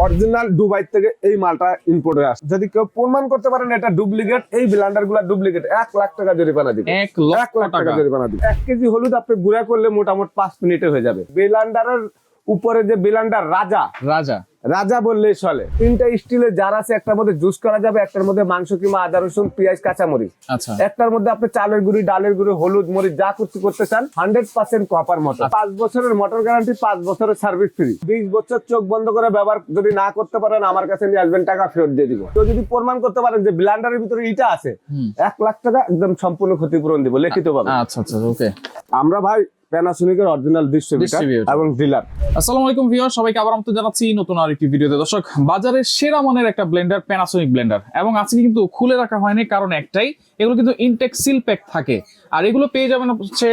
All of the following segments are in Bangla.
অরিজিনাল দুবাই থেকে এই মালটা ইম্পোর্ট হয়ে আসছে। যদি কেউ প্রমাণ করতে পারেন এটা ডুপ্লিকেট, এই ব্লেন্ডার গুলা ডুপ্লিকেট, 1 লাখ টাকা জরিমানা দিবে। 1 লক্ষ টাকা জরিমানা দিবে। 1 কেজি হলুদ আপনি গুঁড়া করলে মোটামুটি 5 মিনিটে হয়ে যাবে। ব্লেন্ডারের উপরে যে ব্লেন্ডার রাজা বললেই চলে। 3টা স্টিলের জার আছে, একটার মধ্যে জুস করা যাবে, একটার মধ্যে মাংস কিংবা আদা রসুন পেঁয়াজ কাঁচামরিচ, আচ্ছা একটার মধ্যে আপনি চালের গুঁড়ি ডালের গুঁড়ি হলুদ মরিচ যা করতে চান। 100% কপার মোটর, 5 বছরের মোটর গ্যারান্টি, 5 বছরের সার্ভিস ফ্রি। 20 বছর চোখ বন্ধ করে ব্যবহার যদি না করতে পারেন আমার কাছে নিয়ে আসবেন, টাকা ফেরত দিয়ে দিব। তো যদি প্রমাণ করতে পারেন যে ব্লেন্ডারের ভিতরে ইটা আছে, 1 লাখ টাকা একদম সম্পূর্ণ ক্ষতিপূরণ দিব লিখিত ভাবে। আচ্ছা আচ্ছা ওকে। আমরা ভাই প্যানাসোনিকের অরিজিনাল ডিস্ট্রিবিউটর এবং ডিলার। আসসালামু আলাইকুম ভিউয়ার, সবাইকে আবার আমন্ত্রণ জানাচ্ছি নতুন আরেকটি ভিডিওতে। দর্শক, বাজারের সেরা মানের একটা ব্লেন্ডার প্যানাসোনিক ব্লেন্ডার, এবং আজকে কিন্তু খুলে রাখা হয়নি কারণ একটাই, এগুলো কিন্তু ইনটেক সিল প্যাক থাকে। আর এগুলো পেয়ে যাবেন হচ্ছে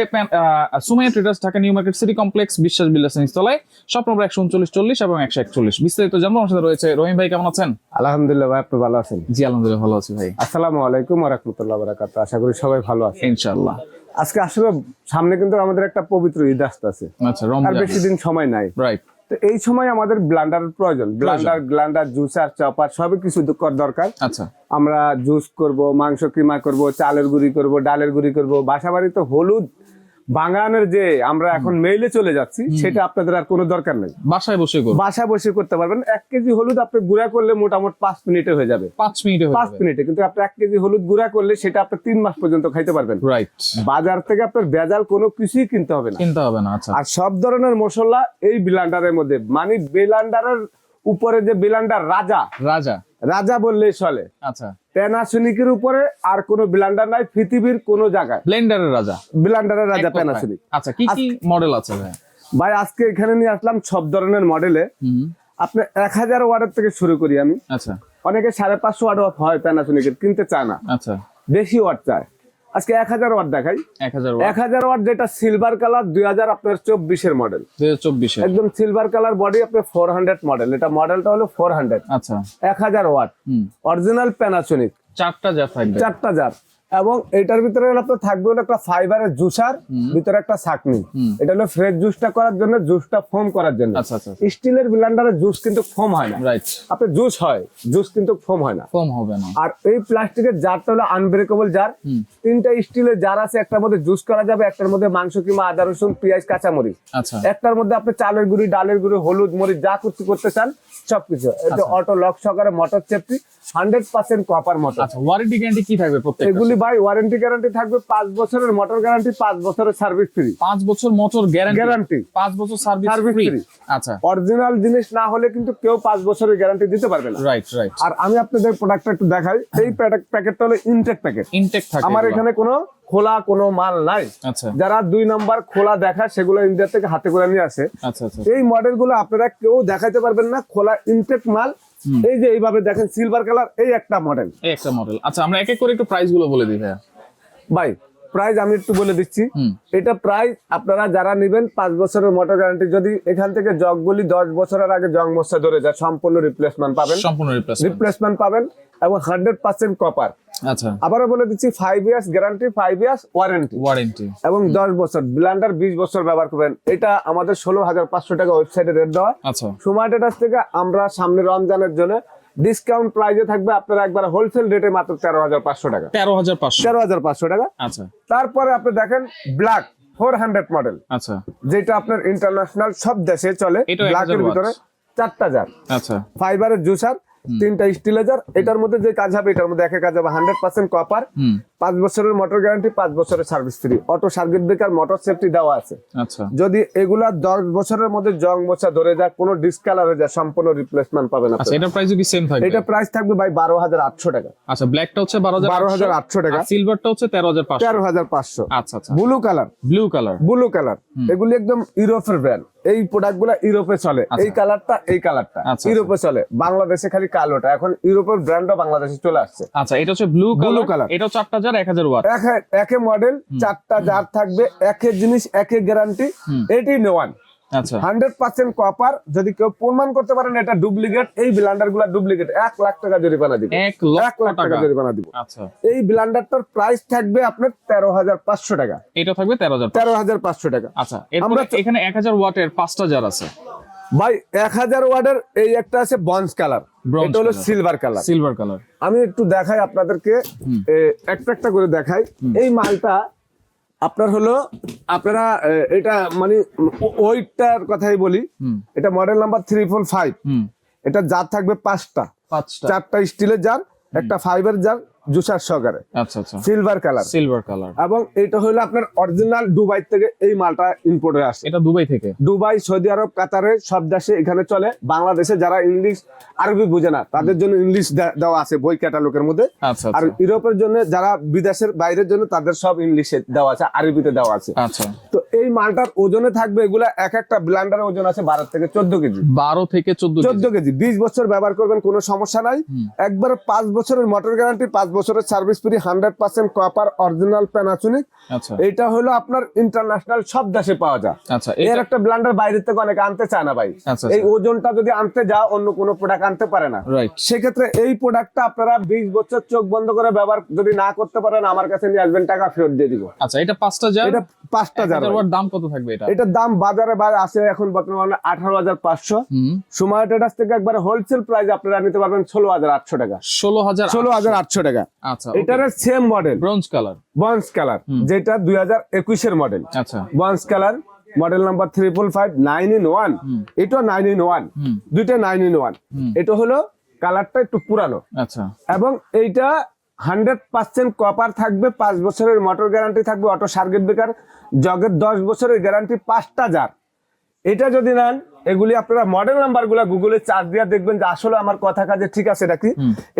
Sumaiya traders, Dhaka new market city complex, বিশ্বাস বিল্ডার্স নিচতলায়, শপ নম্বর 139 এবং 141। বিস্তারিত জানবো। আমার সাথে রয়েছে রহিম ভাই, কেমন আছেন? আলহামদুলিল্লাহ ভাই, আপনি ভালো আছেন? জি আলহামদুলিল্লাহ ভালো আছি ভাই। আসসালামু আলাইকুম ওয়া রাহমাতুল্লাহি ওয়া বারাকাতুহু। আশা করি সবাই ভালো আছেন ইনশাআল্লাহ। আজকে আসলে সামনে কিন্তু আমাদের একটা পবিত্র ঈদ আসতেছে। আচ্ছা, আর রমজান, বেশি দিন সময় নাই। রাইট। তো এই সময় আমাদের ব্লেন্ডারের প্রয়োজন। ব্লেন্ডার জুসার চপার সবই কিছু দরকার। আচ্ছা, আমরা জুস করব, মাংস কিমা করব, চালের গুঁড়ি করব, ডালের গুঁড়ি করব। বাসাবাড়িতে হলুদ বাঙানোর যে আমরা এখন মেইলে চলে যাচ্ছি, সেটা আপনাদের আর কোনো দরকার নেই। বাসায় বসে করতে পারবেন। 1 কেজি হলুদ আপনি গুঁড়া করলে মোটামুটি 5 মিনিটে হয়ে যাবে। 5 মিনিটে। কিন্তু আপনি 1 কেজি হলুদ গুঁড়া করলে সেটা আপনি 3 মাস পর্যন্ত খাইতে পারবেন। রাইট। বাজার থেকে আপনার ভেজাল কোনো কিছুই কিনতে হবে না। আচ্ছা। আর সব ধরনের মশলা এই ব্লেন্ডারের মধ্যে, মানে ব্লেন্ডারের উপরে যে ব্লেন্ডার রাজা বললেই চলে। আচ্ছা, প্যানাসোনিকের উপরে আর কোনো ব্লেন্ডার নাই পৃথিবীর কোনো জায়গায়। ব্লেন্ডারের রাজা প্যানাসোনিক। আচ্ছা, কি মডেল আছে ভাই আজকে এখানে নিয়ে আসলাম সব ধরনের মডেলে। আপনি 1000 ওয়াটের থেকে শুরু করি আমি। আচ্ছা। অনেকে 550 ওয়াট হয় প্যানাসোনিকের, কিনতে চায় না। আচ্ছা, বেশি ওয়াট চায়। আজকে 1000 ওয়াট দেখাই। 1000 ওয়াট যেটা সিলভার কালার, 2024 এর মডেল, 2024 একদম সিলভার কালার বডি, আপনার 400 মডেল। এটা মডেলটা হলো 400। আচ্ছা, 1000 ওয়াট অরিজিনাল প্যানাসোনিক, 4টা জার থাকবে। 4টা জার। এবং এটার ভিতরে আপনার থাকবে হলো একটা ফাইবারের জুসার, ভিতরে একটা ছাঁকনি। এটা হলো ফ্রেশ জুসটা করার জন্য, জুসটা ফোম করার জন্য। আচ্ছা। স্টিলের ব্লেন্ডারে জুস কিন্তু ফোম হয় না। রাইট। আপনি জুস হয়, জুস কিন্তু ফোম হয় না, ফোম হবে না। আর এই প্লাস্টিকের জারটা হলো আনব্রেকেবল জার। 3টা স্টিলের জার আছে, একটার মধ্যে জুস করা যাবে, একটার মধ্যে মাংস কিংবা আদা রসুন পেঁয়াজ কাঁচামরিচ, আচ্ছা, একটার মধ্যে আপনি চালের গুঁড়ি ডালের গুঁড়ি হলুদ মরিচ যা করতে চান সবকিছু। এটা অটো লক সহকারে মোটর সেফটি, 100% কপার মোটর। আচ্ছা, ওয়ারেন্টি গ্যারান্টি কি থাকবে প্রত্যেকটা? এগুলি ভাই ওয়ারেন্টি গ্যারান্টি থাকবে 5 বছরের মোটর গ্যারান্টি, 5 বছরের সার্ভিস ফ্রি। 5 বছর মোটর গ্যারান্টি, 5 বছর সার্ভিস ফ্রি। আচ্ছা, অরিজিনাল জিনিস না হলে কিন্তু কেউ 5 বছরের গ্যারান্টি দিতে পারবে না। রাইট। আর আমি আপনাদের প্রোডাক্টটা একটু দেখাই। এই প্যাকেটটা হলো ইনটেক প্যাকেট। থাকে। আমার এখানে কোনো খোলা কোনো মাল নাই। আচ্ছা। যারা 2 নাম্বার খোলা দেখায় সেগুলো ইন্ডিয়া থেকে হাতে করে নিয়ে আসে। আচ্ছা। এই মডেলগুলো আপনারা কেউ দেখাইতে পারবেন না খোলা ইনটেক মাল। এই যে এইভাবে দেখেন সিলভার কালার, এই একটা মডেল। আচ্ছা, আমরা এক এক করে একটু প্রাইস গুলো বলে দিই ভাই। প্রাইস আমি একটু বলে দিচ্ছি। এটা প্রাইস আপনারা যারা নেবেন 5 বছরের মোটর গ্যারান্টি, যদি এখান থেকে জগগুলি 10 বছরের আগে জং মশা ধরে যায়, সম্পূর্ণ রিপ্লেসমেন্ট পাবেন এবং 100% কপার। আচ্ছা, আবারও বলে দিচ্ছি 5 ইয়ার্স গ্যারান্টি, 5 ইয়ার্স ওয়ারেন্টি এবং 10 বছর। ব্লেন্ডার 20 বছর ব্যবহার করবেন। এটা আমাদের 16,500 টাকা ওয়েবসাইটে রেট দেওয়া। আচ্ছা, সুমাইয়া ট্রেডার্স থেকে আমরা সামনে রমজানের জন্য ডিসকাউন্ট প্রাইসে থাকবে আপনারা একবার হোলসেল রেটে মাত্র 13,500 টাকা। 13,500 টাকা। আচ্ছা, তারপরে আপনি দেখেন ব্ল্যাক 400 মডেল। আচ্ছা, যেটা আপনার ইন্টারন্যাশনাল সব দেশে চলে। ব্ল্যাকের ভিতরে 4টা জার। আচ্ছা, ফাইবারের জুসার, 3টা স্টিলের জার। এটার মধ্যে যে কাজ হবে, এটার মধ্যে একে কাজ হবে 100% কপার, 5 বছরের মোটর গ্যারান্টি, 5 বছরের service free, auto circuit breaker, motor safety দেওয়া আছে। আচ্ছা, যদি এগুলা 10 বছরের মধ্যে জং মোছা ধরে যায়, কোনো ডিসকালার হয়ে যায়, সম্পূর্ণ রিপ্লেসমেন্ট পাবেন আপনি। আচ্ছা, এটা প্রাইস কি সেম থাকবে? এটা প্রাইস থাকবে ভাই 12,800 টাকা। আচ্ছা, ব্ল্যাকটা হচ্ছে 12,800 টাকা, সিলভারটা হচ্ছে 13,500। আচ্ছা। ব্লু কালার এগুলি একদম ইউরোপের ব্র্যান্ড। এই প্রোডাক্টগুলো ইউরোপে চলে। এই কালারটা ইউরোপে চলে, বাংলাদেশে খালি কালোটা। এখন ইউরোপের ব্র্যান্ডও বাংলাদেশে চলে আসছে। আচ্ছা, এটা হচ্ছে ব্লু কালার। এটা 4টা জার, 1000 ওয়াট। একে মডেল, 4টা জার থাকবে, একে জিনিস, একে গ্যারান্টি। এটি নেওয়ান। আচ্ছা, 100% কপার। যদি কেউ প্রমাণ করতে পারেন এটা ডুপ্লিকেট, এই ব্লেন্ডার গুলা ডুপ্লিকেট, 1 লাখ টাকা জরিমানা দিব। 1 লক্ষ টাকা জরিমানা দিব। আচ্ছা, এই ব্লেন্ডারটার প্রাইস থাকবে আপনার 13,500 টাকা। এটা থাকবে 13,500 টাকা। আচ্ছা, এরপরে এখানে 1000 ওয়াটের 5টা জার আছে। ভাই 1000 ওয়াটের এই একটা আছে বঞ্জ কালার, Bronze এটা হলো color। Silver colour. Silver colour. আমি একটু দেখাই আপনাদেরকে, একটা একটা করে দেখাই। এই মালটা আপনার হলো আপনারা এটা মানে ওইটার কথাই বলি, এটা মডেল নাম্বার 345। এটা জার থাকবে 5টা, 4টা স্টিলের জার, একটা ফাইবার জার, জুসার সহকারে। আচ্ছা আচ্ছা, সিলভার কালার, সিলভার কালার। এবং এটা হলো আপনার অরিজিনাল দুবাই থেকে এই মালটা ইম্পোর্ট হয়ে আসে। এটা দুবাই থেকে? দুবাই, সৌদি আরব, কাতারে সব দেশে এখানে চলে। বাংলাদেশে যারা ইংলিশ আরবি বুঝে না তাদের জন্য ইংলিশ দেওয়া আছে বই ক্যাটালগের মধ্যে। আচ্ছা আর ইউরোপের জন্য যারা বিদেশের বাইরের জন্য তাদের সব ইংলিশে দেওয়া আছে, আরবিতে দেওয়া আছে। আচ্ছা, তো এই মালটার ওজনে থাকবে, এগুলা এক একটা ব্লেন্ডারের ওজন আছে 12 থেকে 14 কেজি। 12 থেকে 14 কেজি। 20 বছর ব্যবহার করবেন, কোনো সমস্যা নাই। একবারে 5 বছরের মোটর গ্যারান্টি, 5 বছরের service free, 100% copper, original Panasonic. আচ্ছা, এটা হলো আপনার ইন্টারন্যাশনাল সব দেশে পাওয়া যায়। আচ্ছা, এর একটা ব্লেন্ডার বাইরে থেকে অনেকে আনতে চায় না ভাই। আচ্ছা, এই ওজনটা যদি আনতে যাও অন্য কোনো প্রোডাক্ট আনতে পারে না। রাইট। সেক্ষেত্রে এই প্রোডাক্টটা আপনারা 20 বছর চোখ বন্ধ করে ব্যবহার যদি না করতে পারেন আমার কাছে নিয়ে আসবেন, টাকা ফেরত দিয়ে দিব। আচ্ছা, এটা 5টা জার, এটা 5টা জার। এটার দাম কত থাকবে? এটার দাম বাজারে আছে এখন বর্তমানে 18,500। সময় ট্রেডার্স থেকে একবারে হোলসেল প্রাইস আপনারা নিতে পারবেন 16,800 টাকা। 16,800 টাকা। আচ্ছা, এটার same model bronze colour, bronze colour, যেটা 2021 এর মডেল। আচ্ছা, বঞ্জ কালার, মডেল নাম্বার 355, 9-in-1। এটা 9-in-1, দুইটা 9-in-1। এটা হলো কালারটা একটু পুরানো। আচ্ছা, এবং এইটা 100% কপার থাকবে, 5 বছরের মোটর গ্যারান্টি থাকবে, অটো সার্কিট ব্রেকার, জগের 10 বছরের গ্যারান্টি, 5টা জার। এটা যদি নেন, এগুলি আপনারা মডেল নাম্বার গুলা গুগলে চার্জ দিয়ে দেখবেন যে আসলে আমার কথা কাজে ঠিক আছে নাকি।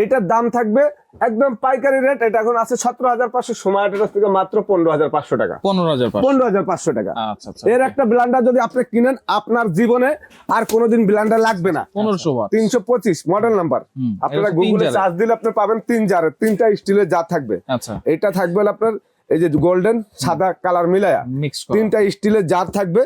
এটার দাম থাকবে একদম পাইকারি রেট, এটা এখন আছে 17,500, সময় থেকে মাত্র 15,500 টাকা। 15,500 টাকা। আচ্ছা, এর একটা ব্লেন্ডার যদি আপনি কিনেন, আপনার জীবনে আর কোনোদিন ব্লেন্ডার লাগবে না। 1500 ওয়াট, 325 মডেল নাম্বার। আপনারা গুগলে চার্জ দিলে আপনি পাবেন 3 জারের, 3টা স্টিলের জার থাকবে। আচ্ছা, এটা থাকবে আপনার এই যে গোল্ডেন সাদা কালার মিলায়া মিক্স 3টা স্টিলের জার থাকবে।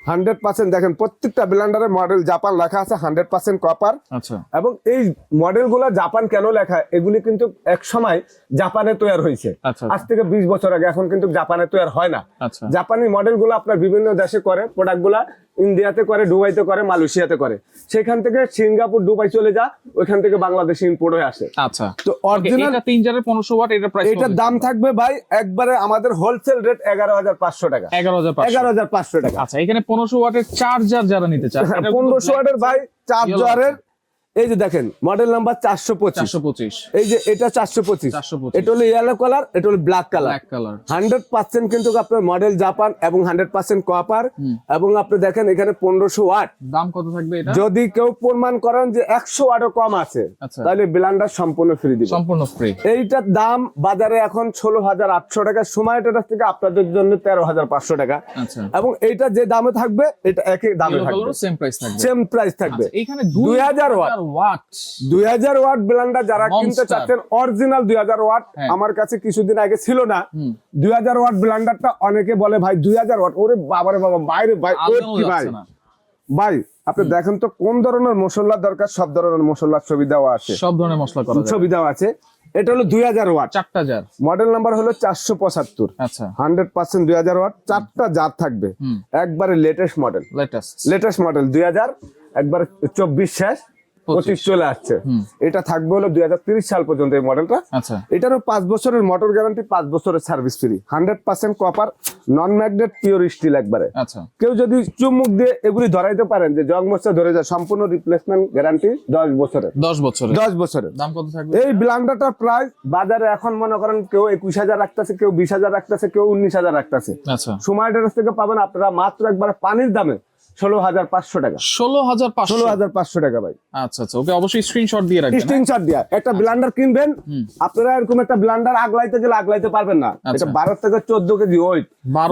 100% দেখেন প্রত্যেকটা ব্লেন্ডারের মডেল জাপান লেখা আছে, 100% কপার। আচ্ছা, এবং এই মডেলগুলো জাপান কেন লেখা, এগুলি কিন্তু এক সময় জাপানে তৈরি হয়েছে। আচ্ছা, আজ থেকে 20 বছর আগে, এখন কিন্তু জাপানে তৈরি হয় না। আচ্ছা, জাপানি মডেলগুলো আপনার বিভিন্ন দেশে করে, প্রোডাক্টগুলা ইন্ডিয়াতে করে, দুবাইতে করে, মালয়েশিয়াতে করে, সেখান থেকে সিঙ্গাপুর, দুবাই চলে যা, ওইখান থেকে বাংলাদেশে ইম্পোর্ট হয়ে আসে। আচ্ছা, তো অরিজিনাল এটা 3 জারের 1500 ওয়াট, এটা প্রাইস এটার দাম থাকবে ভাই একবারে আমাদের হোলসেল রেট 11,500 টাকা। 11,500 টাকা। আচ্ছা, এখানে 1500 ওয়াটের চার্জার যারা নিতে চায়, 1500 ওয়াটের ভাই চার্জারের, এই যে দেখেন মডেল নাম্বার 425। এই যে এটা 425, এটা হলো ইয়েলো কালার, এটা হলো ব্ল্যাক কালার। 100% কিন্তু আপনার মডেল জাপান এবং 100% কপার। এবং আপনি দেখেন এখানে 1500 ওয়াট। দাম কত থাকবে এটা? যদি কেউ প্রমাণ করেন যে 100 ওয়াটও কম আছে, তাহলে ব্লেন্ডার সম্পূর্ণ ফ্রি দিবেন। সম্পূর্ণ ফ্রি। এইটার দাম বাজারে এখন 16,800 টাকা, সময় ট্রেডার্স থেকে আপনাদের জন্য 13,500 টাকা। আচ্ছা, এবং এইটা যে দামে থাকবে এটা একই দামে থাকবে, সেম প্রাইস থাকবে, সেম প্রাইস থাকবে। এখানে 2000 ওয়াট 2000 ওয়াট ব্লেন্ডার যারা কিনতে Monster। চাচ্ছেন, অরিজিনাল 2000 ওয়াট আমার কাছে কিছুদিন আগে ছিল না। 2000 ওয়াট ব্লেন্ডারটা অনেকে বলে ভাই 2000 ওয়াট, ওরে বাবারে বাবা, বাইরে ভাই ওয়েট কি ভাই। ভাই আপনি দেখেন তো কোন ধরনের মশলা দরকার, সব ধরনের মশলার ছবি দেওয়া আছে, সব ধরনের মশলা করা যায়, ছবি দেওয়া আছে। এটা হলো 2000 ওয়াট, 4টা জার, মডেল নাম্বার হলো 475। আচ্ছা, 100% 2000 ওয়াট, 4টা জার থাকবে, একবারে লেটেস্ট মডেল, লেটেস্ট মডেল 2000, একবার 24 শেষ, 25 চলে আসছে। এটা থাকবে হলো 2030 সাল পর্যন্ত এই মডেলটা। আচ্ছা, এটারও 5 বছরের মোটর গ্যারান্টি, 5 বছরের সার্ভিস ফ্রি, 100% কপার, নন ম্যাগনেট, পিওর স্টিল একবারে। আচ্ছা, কেউ যদি চুমুক দিয়ে এগুলি ধরাইতে পারেন যে জং মশা ধরে যায়, সম্পূর্ণ রিপ্লেসমেন্ট গ্যারান্টি 10 বছরের। 10 বছরের। দাম কত থাকবে? এই ব্লেন্ডারটার প্রাইস বাজারে এখন মনে করেন কেউ 21,000 রাখতেছে, কেউ 20,000 রাখতেছে, কেউ 19,000 রাখতেছে। আচ্ছা, সময় ট্রেডার্স থেকে পাবেন আপনারা মাত্র একবারে পানির দামে 16,500 টাকা। 16,500 টাকা ভাই। আচ্ছা আচ্ছা, ওকে, অবশ্যই স্ক্রিনশট দিয়ে রাখবেন। স্ক্রিনশট দিয়া একটা ব্লেন্ডার কিনবেন, আপনারা এরকম একটা ব্লেন্ডার আগলাইতে গেলে আগলাইতে পারবেন না। এটা 12 থেকে 14 কেজি ওয়েট,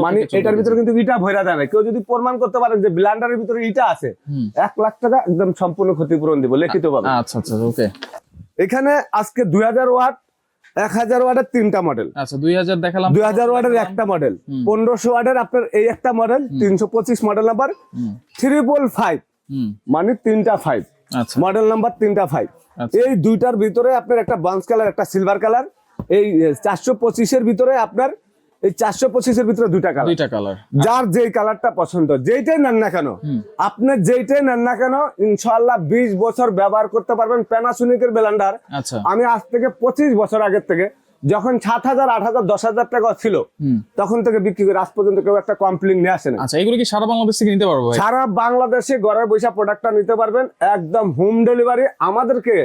মানে এটার ভিতরে কিন্তু ইটা ভরা যায় না। কেউ যদি প্রমাণ করতে পারেন যে ব্লেন্ডারের ভিতরে ইটা আছে, 1 লাখ টাকা একদম সম্পূর্ণ ক্ষতিপূরণ দিব লিখিতভাবে। আচ্ছা আচ্ছা, ওকে। এখানে আজকে 2000 ওয়াট, 1000 ওয়াটের 3টা মডেল। আচ্ছা, 2000 দেখালাম, 2000 ওয়াটের একটা মডেল, 1500 ওয়াটের আপনার এই একটা মডেল, 325 মডেল নাম্বার, 355 মানে 3টা 5, আচ্ছা, মডেল নাম্বার 3টা 5। এই দুইটার ভিতরে আপনার একটা ব্রোঞ্জ কালার, একটা সিলভার কালার। এই 425 এর ভিতরে আপনার এই 425 ভিতরে দুইটা কালার, দুইটা কালার। যার যেই কালারটা পছন্দ, যেইটাই নেন না কেন, আপনি যেইটাই নেন না কেন, ইনশাআল্লাহ 20 বছর ব্যবহার করতে পারবেন। প্যানাসোনিকের ব্লেন্ডার আচ্ছা, আমি আজ থেকে 25 বছর আগের থেকে, যখন 7,000, 8,000, 10,000 টাকা ছিল, তখন থেকে বিক্রি করে আজ পর্যন্ত কেউ একটা কমপ্লেইন নিয়ে আসে না। আচ্ছা, এগুলো কি সারা বাংলাদেশ থেকে নিতে পারবো ভাই? সারা বাংলাদেশে ঘরের বৈশা প্রোডাক্টটা নিতে পারবেন, একদম হোম ডেলিভারি। আমাদেরকে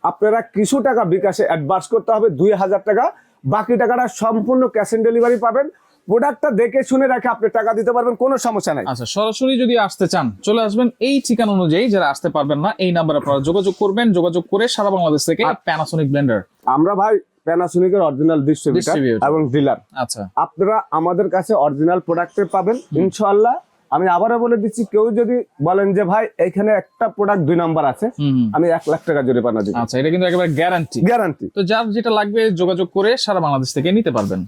আপনারা কিছু টাকা বিকাশে অ্যাডভান্স করতে হবে, 2,000 টাকা, বাকি টাকাটা সম্পূর্ণ ক্যাশ অন ডেলিভারি পাবেন। প্রোডাক্টটা দেখে শুনে রেখে আপনি টাকা দিতে পারবেন, কোনো সমস্যা নাই। আচ্ছা, সরাসরি যদি আসতে চান চলে আসবেন এই ঠিকানা অনুযায়ী। যারা আসতে পারবেন না, এই নাম্বারে আপনারা যোগাযোগ করবেন, যোগাযোগ করে সারা বাংলাদেশ থেকে প্যানাসোনিক ব্লেন্ডার। আমরা ভাই প্যানাসোনিকের অরিজিনাল ডিস্ট্রিবিউটর Distributor। এবং ডিলার। আচ্ছা, আপনারা আমাদের কাছে অরিজিনাল প্রোডাক্টে পাবেন ইনশাআল্লাহ। আমি আবারও বলে দিচ্ছি, কেউ যদি বলেন যে ভাই এখানে একটা প্রোডাক্ট 2 নাম্বার আছে, আমি 1 লাখ টাকা জরিমানা দিব। আচ্ছা, এটা কিন্তু একেবারে গ্যারান্টি। গ্যারান্টি। তো যার যেটা লাগবে যোগাযোগ করে সারা বাংলাদেশ থেকে নিতে পারবেন।